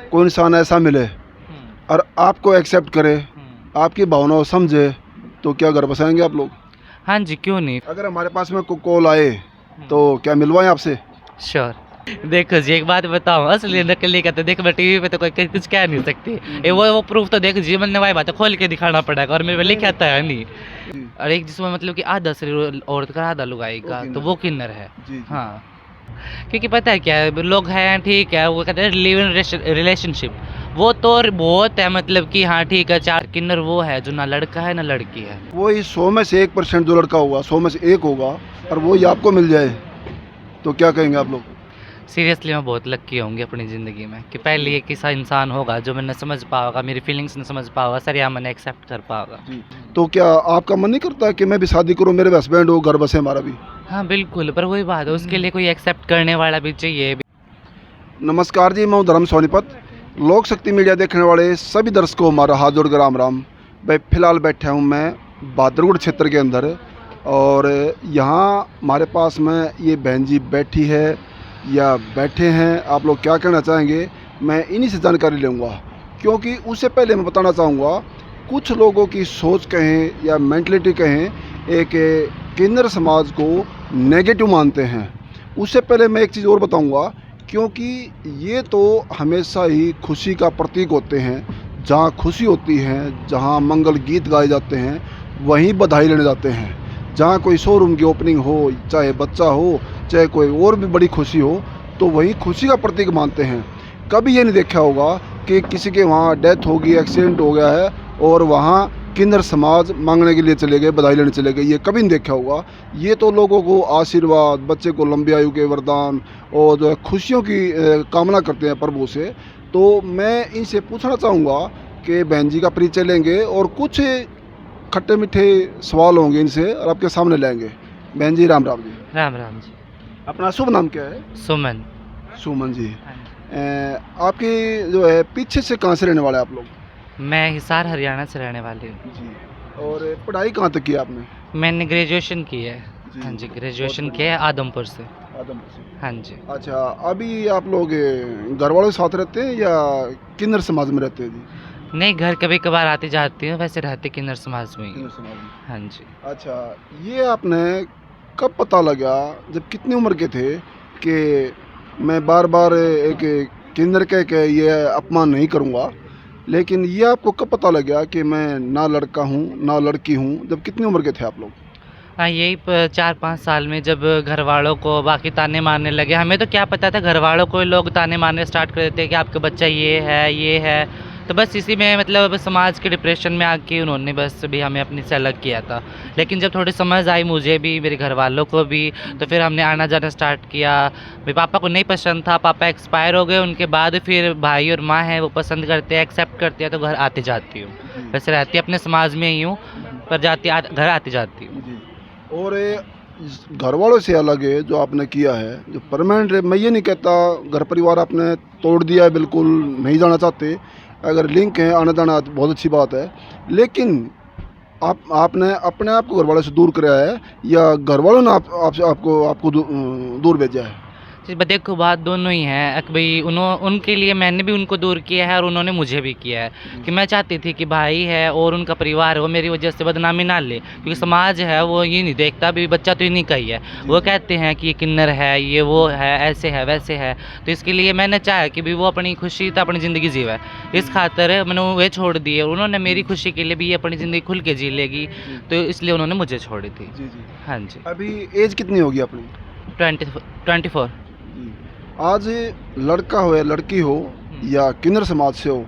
कोई इंसान ऐसा मिले और आपको एक्सेप्ट करे, आपकी भावनाओं समझे, तो क्या घर बसाएंगे आप लोग? हाँ जी, क्यों नहीं। अगर हमारे पास में कॉल आए तो क्या मिलवाएं आपसे? श्योर। देखो जी, एक बात बताऊँ, असली नकली का तो देखो, मैं टीवी पे तो कोई कुछ कह नहीं सकती। ये वो प्रूफ तो देखो जीवन ने, भाई बात खोल के दिखाना पड़ेगा, और मेरे पे लिखा आता है नहीं। जी और एक जिसमें मतलब कि आधा शरीर औरत का आधा लुगाई का, तो वो किन्नर है। जी जी। हाँ, क्योंकि पता है क्या है, लोग हैं ठीक है, वो कहते हैं लिव इन रिलेशनशिप, वो तो बहुत है, मतलब कि हाँ ठीक है, चार किन्नर वो है जो ना लड़का है ना लड़की है। वही 100 में से 1% जो लड़का होगा, 100 में से एक होगा, और वही आपको मिल जाए, तो क्या कहेंगे आप लोग? सीरियसली मैं बहुत लक्की होंगी अपनी ज़िंदगी में कि पहले एक ऐसा इंसान होगा जो मैंने समझ पाएगा, मेरी फीलिंग्स ने समझ पाएगा, सर या मैंने एक्सेप्ट कर पाएगा। जी। तो क्या आपका मन नहीं करता कि मैं भी शादी करूं, मेरे भी हस्बैंड हो, घर बसे हमारा भी? हाँ बिल्कुल, पर वही बात है, उसके लिए कोई एक्सेप्ट करने वाला भी चाहिए। नमस्कार जी, मैं हूं धर्म सोनीपत। लोक शक्ति मीडिया देखने वाले सभी दर्शकों को हमारा हाथ जोड़कर राम राम। भाई फिलहाल बैठा हूं मैं बहादुरगढ़ क्षेत्र के अंदर, और यहाँ हमारे पास में ये बहन जी बैठी है या बैठे हैं, आप लोग क्या कहना चाहेंगे, मैं इन्हीं से जानकारी लूँगा। क्योंकि उससे पहले मैं बताना चाहूँगा, कुछ लोगों की सोच कहें या मेंटलिटी कहें, एक किन्नर समाज को नेगेटिव मानते हैं। उससे पहले मैं एक चीज़ और बताऊँगा, क्योंकि ये तो हमेशा ही खुशी का प्रतीक होते हैं। जहाँ खुशी होती है, जहाँ मंगल गीत गाए जाते हैं, वहीं बधाई लेने जाते हैं। जहाँ कोई शोरूम की ओपनिंग हो, चाहे बच्चा हो, चाहे कोई और भी बड़ी खुशी हो, तो वही खुशी का प्रतीक मानते हैं। कभी ये नहीं देखा होगा कि किसी के वहाँ डेथ हो गई, एक्सीडेंट हो गया है, और वहाँ किन्नर समाज मांगने के लिए चले गए, बधाई लेने चले गए, ये कभी नहीं देखा होगा। ये तो लोगों को आशीर्वाद, बच्चे को लंबी आयु के वरदान और जो है खुशियों की कामना करते हैं प्रभु से। तो मैं इनसे पूछना चाहूँगा कि बहन जी का परिचय लेंगे और कुछ खट्टे मीठे सवाल होंगे इनसे, और आपके सामने लेंगे। बहन जी राम राम जी। राम राम जी। अपना शुभ नाम क्या है? सुमन। सुमन जी। हाँ जी। आपकी जो है पीछे से कहाँ से रहने वाले आप लोग? मैं हिसार हरियाणा से रहने वाली हूँ। जी। और पढ़ाई कहाँ तक की आपने? मैंने ग्रेजुएशन की है। जी। हाँ जी, बहुत ग्रेजुएशन बढ़िया। किया है आदमपुर से। आदमपुर से। हाँ जी। अच्छा, अभी आप लोग घर वालों के साथ रहते हैं या किन्नर समाज में रहते हैं जी? नहीं, घर कभी कभार आती जाती हूँ, वैसे रहते किन्नर समाज में ही। किन्नर समाज में। हाँ जी। अच्छा, ये आपने कब पता लगा, जब कितनी उम्र के थे, कि मैं बार बार एक किन्नर कह के ये अपमान नहीं करूँगा, लेकिन ये आपको कब पता लगा कि मैं ना लड़का हूँ ना लड़की हूँ? जब कितनी उम्र के थे आप लोग? हाँ, यही 4-5 साल में जब घर वालों को बाकी ताने मारने लगे। हमें तो क्या पता था, घर वालों को ही लोग ताने मारने स्टार्ट कर देते हैं कि आपका बच्चा ये है। तो बस इसी में मतलब समाज के डिप्रेशन में आके उन्होंने बस भी हमें अपनी से अलग किया था। लेकिन जब थोड़ी समझ आई मुझे भी, मेरे घर वालों को भी, तो फिर हमने आना जाना स्टार्ट किया। मेरे पापा को नहीं पसंद था, पापा एक्सपायर हो गए, उनके बाद फिर भाई और माँ हैं, वो पसंद करते हैं, एक्सेप्ट करते हैं, तो घर आती जाती हूँ। वैसे रहती अपने समाज में ही हूँ, पर घर आती जाती हूँ। जी। और घर वालों से अलग है जो आपने किया है, जो परमानेंट है, मैं ये नहीं कहता घर परिवार आपने तोड़ दिया है, बिल्कुल नहीं जाना चाहते। अगर लिंक है, आना जाना बहुत अच्छी बात है, लेकिन आपने अपने आप को घर वालों से दूर कराया है या घर वालों ने आपको दूर भेजा है? जी, देखो बात दोनों ही है कि भाई उनके लिए मैंने भी उनको दूर किया है और उन्होंने मुझे भी किया है। कि मैं चाहती थी कि भाई है और उनका परिवार है वो मेरी वजह से बदनामी ना ले, क्योंकि समाज है वो ये नहीं देखता भी बच्चा तो इन्हीं का ही है। वो कहते हैं कि ये किन्नर है, ये वो है, ऐसे है वैसे है। तो इसके लिए मैंने चाहा कि भी वो अपनी खुशी तो अपनी ज़िंदगी जीवे, इस खातिर मैंने वो छोड़ दी, और उन्होंने मेरी खुशी के लिए भी ये अपनी ज़िंदगी खुल के जी लेगी, तो इसलिए उन्होंने मुझे छोड़ी थी। जी जी। हाँ जी। अभी एज कितनी होगी अपनी? 24। जी। आज लड़का हो या लड़की हो या किन्नर समाज से हो,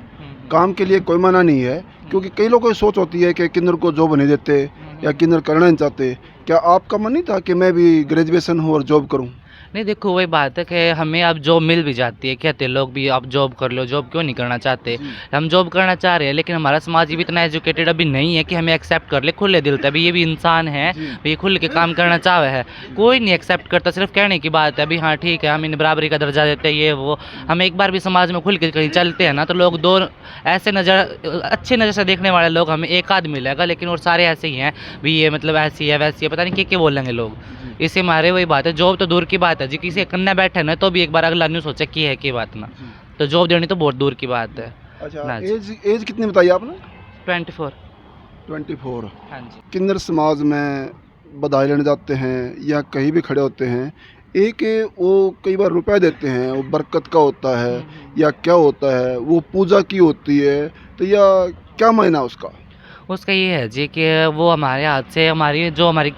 काम के लिए कोई मना नहीं है। क्योंकि कई लोगों की सोच होती है कि किन्नर को जॉब नहीं देते या किन्नर करना नहीं चाहते। क्या आपका मन नहीं था कि मैं भी ग्रेजुएशन हूँ और जॉब करूँ? नहीं, देखो वही बात है कि हमें अब जॉब मिल भी जाती है, कहते हैं लोग भी आप जॉब कर लो, जॉब क्यों नहीं करना चाहते। हम जॉब करना चाह रहे हैं, लेकिन हमारा समाज भी इतना एजुकेटेड अभी नहीं है कि हमें एक्सेप्ट कर ले खुले दिल से। अभी ये भी इंसान है, ये खुल के काम करना चाहे है, कोई नहीं एक्सेप्ट करता, सिर्फ कहने की बात है। अभी हाँ ठीक है, हम इन्हें बराबरी का दर्जा देते हैं, ये वो। हम एक बार भी समाज में खुल के कहीं चलते हैं ना, तो लोग दो ऐसे अच्छे नज़र से देखने वाले लोग हमें एक आध मिलेगा, लेकिन और सारे ऐसे ही हैं भी, ये मतलब ऐसी है वैसी है, पता नहीं क्या बोलेंगे लोग। इसे मारे वही बात है, जॉब तो दूर की बात है जी, किसी कन्या बैठे ना तो भी एक बार अगला न्यूज़ सोचे की है कि बात ना, तो जॉब देनी तो बहुत दूर की बात है। अच्छा, ना जी। एज कितनी बताई आपने? 24। 24। हाँ जी। किन्नर समाज में बधाई लेने जाते हैं या कहीं भी खड़े होते हैं, एक वो कई बार रुपए देते हैं, वो बरकत का होता है या क्या होता है, वो पूजा की होती है, तो या क्या मायना उसका? उसका ये है जी कि वो हमारे हाथ से हमारी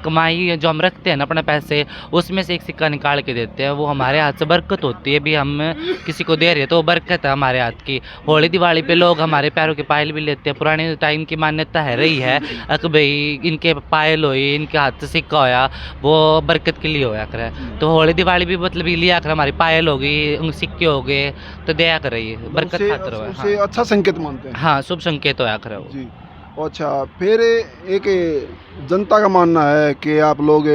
कमाई है, जो हम रखते हैं ना अपने पैसे, उसमें से एक सिक्का निकाल के देते हैं। वो हमारे हाथ से बरकत होती है, भी हम किसी को दे रहे हैं तो वो बरकत है हमारे हाथ की। होली दिवाली पे लोग हमारे पैरों के पायल भी लेते हैं। पुराने टाइम की मान्यता है रही है कि भाई इनके पायल हुई, इनके हाथ से सिक्का होया, वो बरकत के लिए होया करे। तो होली दिवाली भी मतलब ये लिया कर, हमारी पायल हो गई, सिक्के हो गए, तो दया कर रही है, बरकत उसे खातर होया। उसे हाँ अच्छा संकेत मानते हैं। हाँ, शुभ संकेत होया करे वो। जी। अच्छा, फिर एक जनता का मानना है कि आप लोग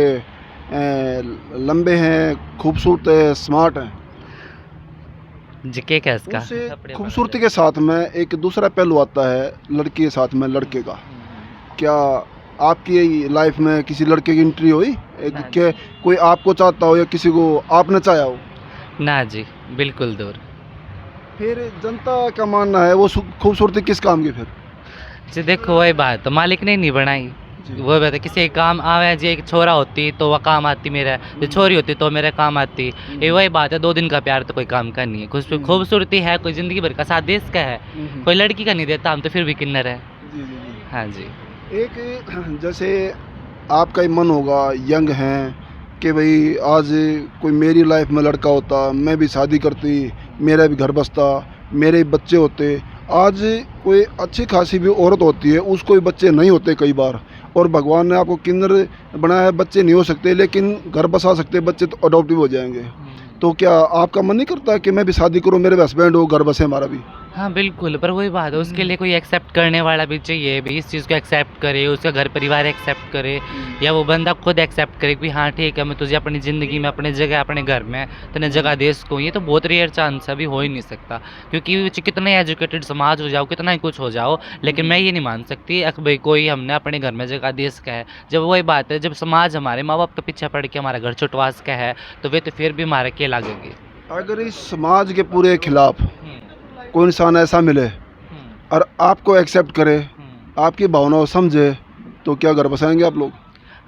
लंबे हैं, खूबसूरत है, स्मार्ट हैं। जी, केक है इसका। उस अपने खूबसूरती के साथ में एक दूसरा पहलू आता है लड़की के साथ में लड़के का। क्या आपकी लाइफ में किसी लड़के की एंट्री हुई ना कि कोई आपको चाहता हो या किसी को आपने चाहा हो? ना जी, बिल्कुल दूर। फिर जनता का मानना है वो खूबसूरती किस काम की फिर? जी देखो, वही बात तो मालिक ने नहीं बनाई। जी। वो बात है, किसी के काम आवे जी, एक छोरा होती तो वह काम आती मेरा, जो छोरी होती तो मेरे काम आती। ये वही बात है, 2 दिन का प्यार तो कोई काम का नहीं है। खूबसूरती है, कोई ज़िंदगी भर का साथ दे इसका है। कोई लड़की का नहीं देता, हम तो फिर भी किन्नर है। जी, जी, जी। हाँ जी। एक जैसे आपका ही मन होगा, यंग हैं, कि भाई आज कोई मेरी लाइफ में लड़का होता, मैं भी शादी करती, मेरा भी घर बसता, मेरे भी बच्चे होते। आज कोई अच्छी खासी भी औरत होती है, उसको भी बच्चे नहीं होते कई बार, और भगवान ने आपको किन्नर बनाया है, बच्चे नहीं हो सकते लेकिन घर बसा सकते, बच्चे तो अडॉप्टिव हो जाएंगे। तो क्या आपका मन नहीं करता कि मैं भी शादी करूं, मेरे भी हस्बैंड हो, घर बसे हमारा भी? हाँ, बिल्कुल, पर वही बात है, उसके लिए कोई एक्सेप्ट करने वाला भी चाहिए भी, इस चीज़ को एक्सेप्ट करे, उसका घर परिवार एक्सेप्ट करे, या वो बंदा खुद एक्सेप्ट करे कि हाँ ठीक है, मैं तुझे अपनी ज़िंदगी में, अपनी जगह, अपने घर में तूने जगह दे सकूँ। ये तो बहुत रेयर चांस है, अभी हो ही नहीं सकता, क्योंकि कितने एजुकेटेड समाज हो जाओ, कितना ही कुछ हो जाओ, लेकिन मैं ये नहीं मान सकती भाई कोई हमने अपने घर में जगह दे सका है। जब वही बात है, जब समाज हमारे माँ बाप के पीछे पड़ के हमारा घर छुटवा सका है, तो वे तो फिर भी हमारे के लगेंगे। अगर इस समाज के पूरे खिलाफ कोई इंसान ऐसा मिले और आपको एक्सेप्ट करे, आपकी भावनाओं समझे, तो क्या घर बसाएंगे आप लोग?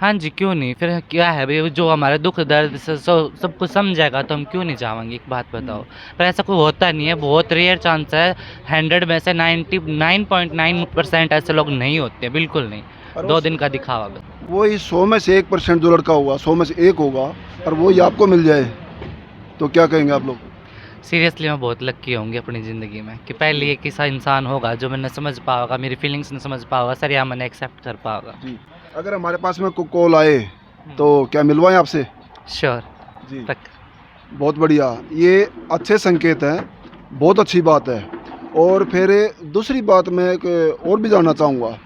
हाँ जी, क्यों नहीं? फिर क्या है भई, जो हमारे दुःख दर्द सब कुछ समझेगा तो हम क्यों नहीं चाहेंगे, एक बात बताओ। पर ऐसा कोई होता नहीं है, बहुत रेयर चांस है, 100 में से 99.9% ऐसे लोग नहीं होते, बिल्कुल नहीं। और 2 दिन का दिखावा बस। वही 100 में से 1% जो लड़का होगा, 100 में से 1 होगा, और वही आपको मिल जाए, तो क्या कहेंगे आप लोग? सीरियसली मैं बहुत लकी होंगी अपनी ज़िंदगी में कि पहले एक ऐसा इंसान होगा जो मैंने समझ पाएगा, मेरी फीलिंग्स ने समझ पाएगा, सर या मैंने एक्सेप्ट कर पाएगा। जी। अगर हमारे पास में कोई कॉल आए तो क्या मिलवाएं आपसे? श्योर, जी। पक्का। बहुत बढ़िया, ये अच्छे संकेत हैं, बहुत अच्छी बात है। और फिर दूसरी बात मैं एक और भी जानना चाहूँगा,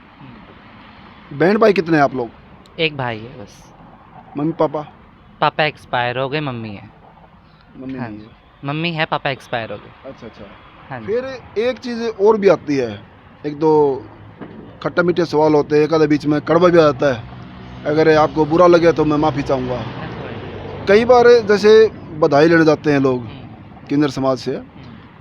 बहन भाई कितने हैं आप लोग? एक भाई है बस। Mummy papa? पापा एक्सपायर हो गए, मम्मी है। मम्मी हाँ नहीं जी, है। मम्मी है, पापा एक्सपायर हो गए। अच्छा अच्छा। हाँ जी। फिर एक चीज़ और भी आती है, एक दो खट्टा मीठे सवाल होते हैं, एक आधे बीच में कड़वा भी आ जाता है। अगर आपको बुरा लगे तो मैं माफ़ी चाहूँगा। कई बार जैसे बधाई लेने जाते हैं लोग, किन्नर समाज से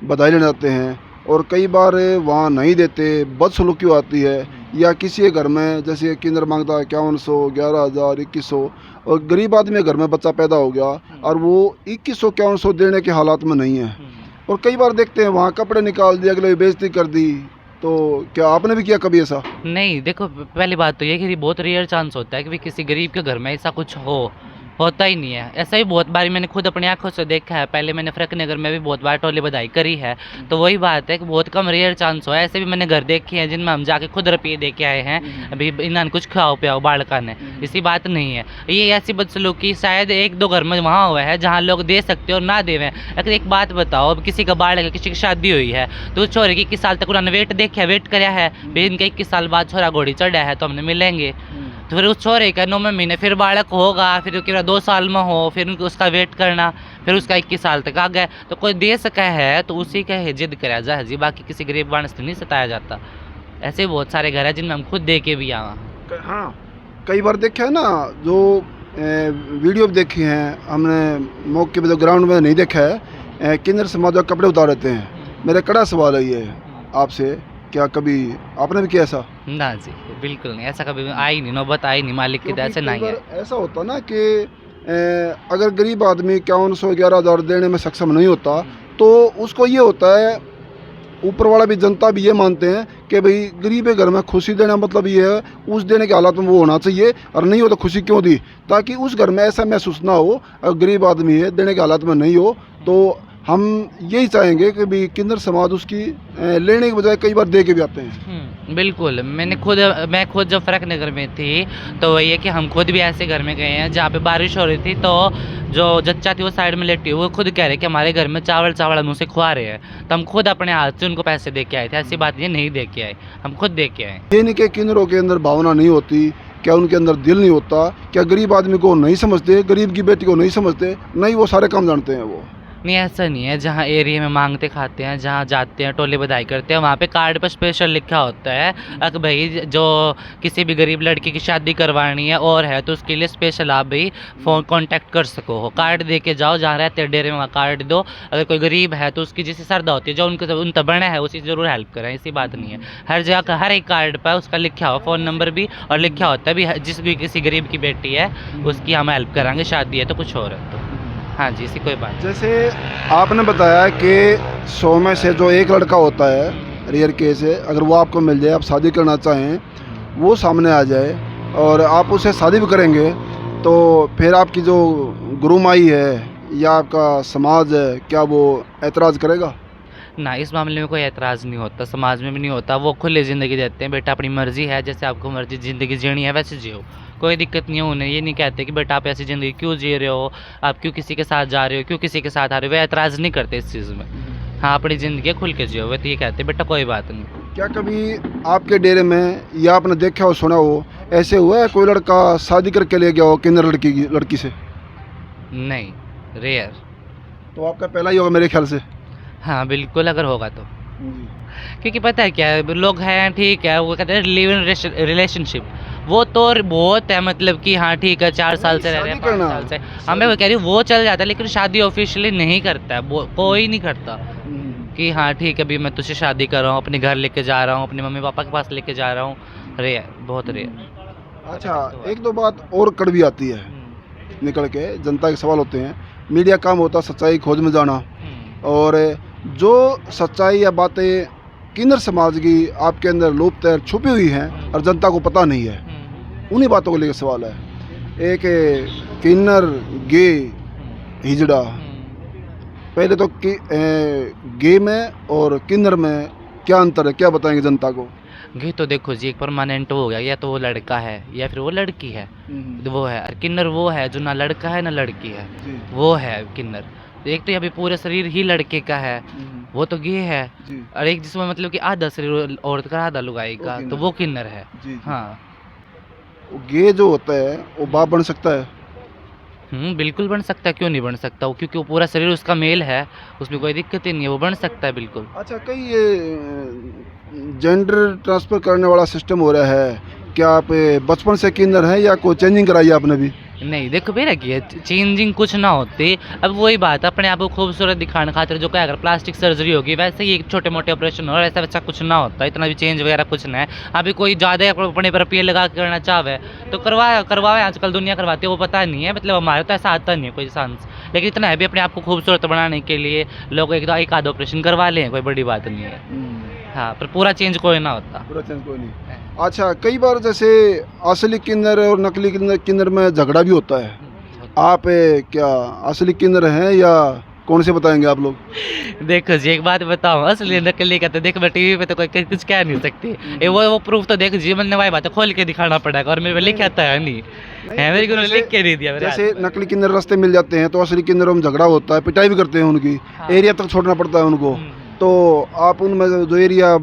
बधाई लेने जाते हैं, और कई बार वहाँ नहीं देते, बदसलूकी आती है, या किसी के घर में जैसे किन्नर मांगता है 5100, 11,000, 2100, और गरीब आदमी के घर में बच्चा पैदा हो गया और वो 2100, 5100 देने के हालात में नहीं है, और कई बार देखते हैं वहाँ कपड़े निकाल दिए, अगले बेइज्जती कर दी। तो क्या आपने भी किया कभी ऐसा? नहीं, देखो पहली बात तो ये कि बहुत रेयर चांस होता है कि भी किसी गरीब के घर में ऐसा कुछ होता ही नहीं है। ऐसा ही बहुत बारी मैंने खुद अपनी आंखों से देखा है। पहले मैंने फ़र्क नगर में भी बहुत बार टोले बधाई करी है, तो वही बात है कि बहुत कम रेयर चांस हुआ है। ऐसे भी मैंने घर देखे हैं जिनमें हम जाके खुद रुपये दे के आए हैं, अभी इन्होंने कुछ खाओ पियाओ बालका ने, इसी बात नहीं है। ये ऐसी बदसलूकी शायद 1-2 घर में वहाँ हुआ है जहाँ लोग दे सकते और ना देवें। अगर एक बात बताओ, अब किसी का बालक, किसी की शादी हुई है, तो उस छोरे की 21 साल तक उन्होंने वेट कराया है, फिर इनके 21 साल बाद छोरा घोड़ी चढ़ा है तो हमने मिलेंगे। तो फिर उस छोरे का 9वें महीने फिर बालक होगा, फिर उसके बाद 2 साल में हो, फिर उसका वेट करना, फिर उसका 21 साल तक आ गया। तो कोई दे सका है तो उसी का जिद करा जाए जी, बाकी किसी गरीब मानस से नहीं सताया जाता। ऐसे बहुत सारे घर हैं जिनमें हम खुद दे के भी आवा। हाँ, कई बार देखा है ना, जो वीडियो भी देखी हैं हमने, मौके पे जो ग्राउंड में नहीं देखा है, किन्नर समाज के कपड़े उतार देते हैं, मेरा कड़ा सवाल है ये आपसे, क्या कभी आपने भी किया ऐसा? ना जी, बिल्कुल नहीं, ऐसा कभी आई नहीं, नौबत आई नहीं, मालिक की दया क्योंकि से कई नहीं है। बार ऐसा होता ना कि अगर गरीब आदमी 51,11,000 देने में सक्षम नहीं होता तो उसको ये होता है, ऊपर वाला भी जनता भी ये मानते हैं कि भाई गरीब के घर में खुशी देना मतलब ये है उस देने के हालात में वो होना चाहिए, और नहीं हो तो खुशी क्यों दी, ताकि उस घर में ऐसा महसूस ना हो। अगर गरीब आदमी है देने के हालात में नहीं हो तो हम यही चाहेंगे कि भाई किन्नर समाज उसकी लेने के बजाय कई बार दे के भी आते हैं। बिल्कुल, मैं खुद जब फ़र्क नगर में थी, तो वही है कि हम खुद भी ऐसे घर में गए हैं जहाँ पे बारिश हो रही थी, तो जो जच्चा थी वो साइड में लेटी, वो खुद कह रहे कि हमारे घर में चावल हम उसे खुआ रहे हैं, तो हम खुद अपने हाथ से उनको पैसे दे के आए थे। ऐसी बात नहीं है, नहीं दे के आए, हम खुद दे के आए। ये नहीं कि किन्नरों के अंदर भावना नहीं होती, क्या उनके अंदर दिल नहीं होता, क्या गरीब आदमी को नहीं समझते, गरीब की बेटी को नहीं समझते? नहीं, वो सारे काम जानते हैं वो। नहीं, ऐसा नहीं है, जहाँ एरिया में मांगते खाते हैं, जहाँ जाते हैं टोले बधाई करते हैं, वहाँ पे कार्ड पर स्पेशल लिखा होता है कि भाई जो किसी भी गरीब लड़की की शादी करवानी है और है तो उसके लिए स्पेशल आप भाई फ़ोन कांटेक्ट कर सको हो, कार्ड दे के जाओ, जहाँ रहते हैं डेरे में वहाँ कार्ड दो। अगर कोई गरीब है तो उसकी जैसी श्रद्धा होती है, जो उन तब बना है उसी ज़रूर हेल्प करें, ऐसी बात नहीं है। हर जगह का हर एक कार्ड पर उसका लिखा हुआ फ़ोन नंबर भी, और लिखा होता है भी जिस भी किसी गरीब की बेटी है उसकी हम हेल्प कराएंगे, शादी है तो कुछ और है तो। हाँ जी, ऐसी कोई बात। जैसे आपने बताया कि 100 में से जो एक लड़का होता है, रेयर केस है, अगर वो आपको मिल जाए, आप शादी करना चाहें, वो सामने आ जाए और आप उसे शादी भी करेंगे, तो फिर आपकी जो गुरुमाई है या आपका समाज है, क्या वो एतराज़ करेगा? ना, इस मामले में कोई ऐतराज़ नहीं होता, समाज में भी नहीं होता। वो खुली ज़िंदगी देते हैं, बेटा अपनी मर्ज़ी है, जैसे आपको मर्ज़ी ज़िंदगी जीनी है वैसे जियो, कोई दिक्कत नहीं है। उन्हें ये नहीं कहते कि बेटा आप ऐसी ज़िंदगी क्यों जी रहे हो, आप क्यों किसी के साथ जा रहे हो, क्यों किसी के साथ आ रहे हो, वे ऐतराज़ नहीं करते इस चीज़ में। हाँ, अपनी ज़िंदगी खुल के जियो, वे तो ये कहते हैं बेटा कोई बात नहीं। क्या कभी आपके डेरे में या आपने देखा हो, सुना हो, ऐसे हुआ है कोई लड़का शादी करके ले गया हो किन्नर लड़की से? नहीं, रेयर। तो आपका पहला ही होगा मेरे ख्याल से। हाँ, बिल्कुल, अगर होगा तो। क्योंकि पता है क्या है, लोग हैं ठीक है, वो कहते हैं लिव इन रिलेशनशिप, वो तो बहुत है, मतलब कि हाँ ठीक है 4 साल से रह रहे हैं, 5 साल से, हाँ मैं वो कह रही हूँ वो चल जाता है, लेकिन शादी ऑफिशियली नहीं करता है, वो कोई नहीं करता कि हाँ ठीक है अभी मैं तुझसे शादी कर रहा हूँ, अपने घर लेके जा रहा हूँ, अपने मम्मी पापा के पास लेके जा रहा हूँ। रेयर, बहुत रेयर। अच्छा, एक दो बात और कड़वी आती है निकल के, जनता के सवाल होते हैं। मीडिया काम होता है सच्चाई खोज में जाना, और जो सच्चाई या बातें किन्नर समाज की आपके अंदर लुप्त है, छुपी हुई हैं और जनता को पता नहीं है, उन्हीं बातों को लेकर सवाल है। एक किन्नर, गे, हिजड़ा, पहले तो गे में और किन्नर में क्या अंतर है, क्या बताएंगे जनता को? गे तो देखो जी एक परमानेंट हो गया, या तो वो लड़का है या फिर वो लड़की है, वो है। और किन्नर वो है जो ना लड़का है ना लड़की है, वो है किन्नर। एक तो यहाँ पे पूरा शरीर ही लड़के का है, वो तो गे है, और एक जिसमें मतलब कि आधा शरीर औरत का आधा लुगाई का, तो वो किन्नर है। हाँ, गे जो होता है वो बाप बन सकता है? बिल्कुल बन सकता है, क्यों नहीं बन सकता वो, क्योंकि वो पूरा शरीर उसका मेल है, उसमें कोई दिक्कत ही नहीं है, वो बन सकता है बिल्कुल। अच्छा, कई ये जेंडर ट्रांसफ़र करने वाला सिस्टम हो रहा है, क्या आप बचपन से किन्नर हैं या कोई चेंजिंग कराई है आपने भी? नहीं, देखो मेरा क्या चेंजिंग कुछ ना होती, अब वही बात अपने आप को खूबसूरत दिखाने खातिर जो क्या अगर प्लास्टिक सर्जरी होगी वैसे ही छोटे मोटे ऑपरेशन हो, ऐसा वैसा कुछ ना होता, इतना भी चेंज वगैरह कुछ ना है। अभी कोई ज़्यादा अपने पर पेड़ लगा के करना चाहे तो करवाए, आजकल दुनिया करवाती है, वो पता नहीं है, मतलब हमारे तो ऐसा आता नहीं है कोई चांस, लेकिन इतना है भी अपने आप को खूबसूरत बनाने के लिए लोग एक आध ऑपरेशन करवा लें, कोई बड़ी बात नहीं है। हाँ, पर पूरा चेंज कोई ना होता। पूरा चेंज कोई नहीं। अच्छा, कई बार जैसे असली किन्नर और नकली किन्नर में झगड़ा भी होता है, आप क्या असली किन्नर हैं या कौन से बताएंगे आप लोग? देखो जी एक बात बताऊँ, असली नकली का तो देख मैं टीवी पे तो कोई कुछ कह नहीं सकती, वो प्रूफ तो देख जी मैंने वही बात है खोल के दिखाना पड़ेगा, और मेरे पे लिखा था नहीं है, मेरे को लिख के नहीं दिया। जैसे नकली किन्नर रास्ते मिल जाते हैं तो असली किन्नरों में झगड़ा होता है, पिटाई भी करते हैं उनकी, एरिया तक छोड़ना पड़ता है उनको, तो आप उनमें जो एरिया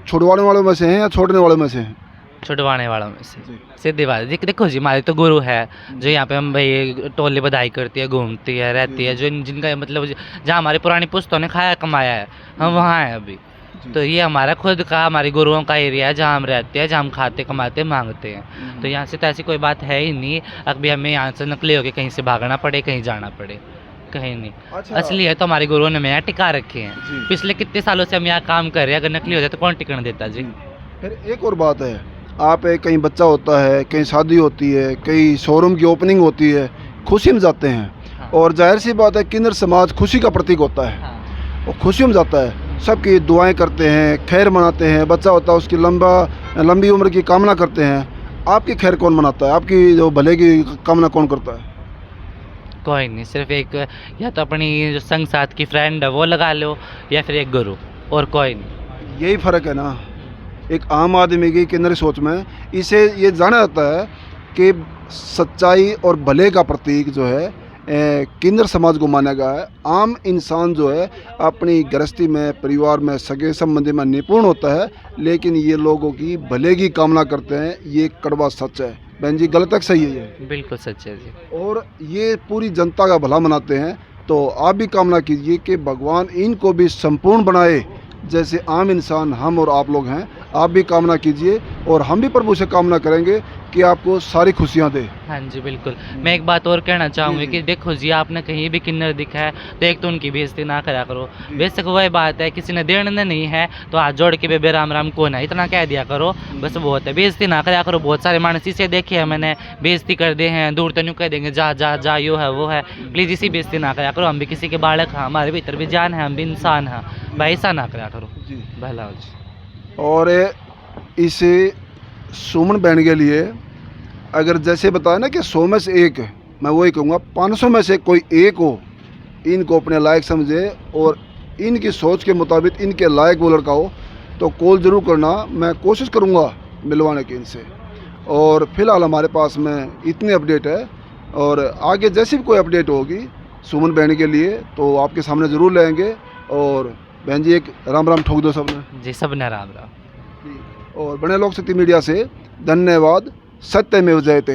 छुड़वाने वालों में से हैं या छोड़ने वालों में से हैं? छुड़वाने वालों में से, सीधी बात है। देखो जी हमारे तो गुरु है जो यहाँ पे हम भाई टोले बधाई करती है, घूमती है, रहती है, जो जिनका मतलब जहाँ हमारी पुरानी पुश्तों ने खाया कमाया है, हम वहाँ हैं अभी। तो ये हमारा खुद का, हमारे गुरुओं का एरिया है जहाँ हम रहते हैं, जहाँ हम खाते कमाते मांगते हैं, तो यहाँ से तो ऐसी कोई बात है ही नहीं अभी हमें यहाँ से नकली होकर कहीं से भागना पड़े, कहीं जाना पड़े, कहीं नहीं। अच्छा। असली है तो हमारे गुरुओं ने हमें यहाँ टिका रखे हैं। जी। पिछले कितने सालों से हम यहाँ काम कर रहे हैं, अगर नकली हो जाए तो कौन टिकने देता जी। फिर एक और बात है, आप कहीं बच्चा होता है, कहीं शादी होती है, कहीं शोरूम की ओपनिंग होती है, खुशी में जाते हैं। हाँ। और जाहिर सी बात है किन्नर समाज खुशी का प्रतीक होता है, हाँ। वो खुशियों में जाता है, सबकी दुआएं करते हैं, खैर मनाते हैं, बच्चा होता है उसकी लंबी उम्र की कामना करते हैं। आपकी खैर कौन मनाता है, आपकी जो भले की कामना कौन करता है? कोई नहीं, सिर्फ एक या तो अपनी जो संग साथ की फ्रेंड है वो लगा लो, या फिर एक गुरु, और कोई नहीं। यही फ़र्क है ना एक आम आदमी की किन्नरी सोच में। इसे ये जाना जाता है कि सच्चाई और भले का प्रतीक जो है किन्नर समाज को माना गया है। आम इंसान जो है अपनी गृहस्थी में, परिवार में, सगे संबंधी में निपुण होता है, लेकिन ये लोगों की भले की कामना करते हैं। ये कड़वा सच है। बहन जी, गलत है कि सही है ये? बिल्कुल सच है जी। और ये पूरी जनता का भला मनाते हैं। तो आप भी कामना कीजिए कि भगवान इनको भी संपूर्ण बनाए, जैसे आम इंसान हम और आप लोग हैं। आप भी कामना कीजिए और हम भी प्रभु से कामना करेंगे कि आपको सारी खुशियाँ दे। हाँ जी बिल्कुल। मैं एक बात और कहना चाहूँगी जी। कि देखो जी, आपने कहीं भी किन्नर दिखा है तो एक तो उनकी बेइज्जती ना करा करो। जी। बेशक वही बात है, किसी ने देने नहीं है तो हाथ जोड़ के बेबे राम राम कौन है, इतना कह दिया करो, बस बहुत है। बेइज्जती ना करा करो। बहुत सारे मानसी से देखे हैं मैंने, बेइज्जती कर दे हैं, दूर तक कह देंगे जा जा जा, यो है वो है। प्लीज़ इसी बेइज्जती ना करा करो। हम भी किसी के बालक हैं, हमारे भीतर भी जान है, हम भी इंसान हैं भाई, ऐसा ना करा करो। जी। भला हो जी। और इसे सुमन बहन के लिए अगर जैसे बताया ना कि 100 में से एक, मैं वही कहूँगा 500 में से कोई एक हो, इनको अपने लायक समझे और इनकी सोच के मुताबिक इनके लायक वो लड़का हो तो कॉल ज़रूर करना। मैं कोशिश करूँगा मिलवाने की इनसे। और फ़िलहाल हमारे पास में इतनी अपडेट है, और आगे जैसी भी कोई अपडेट होगी सुमन बहन के लिए तो आपके सामने ज़रूर लाएंगे। और बहन जी एक राम राम ठोक दो सबने जी। सब ने राम राम। और बने लोक शक्ति मीडिया से धन्यवाद। सत्यमेव जयते।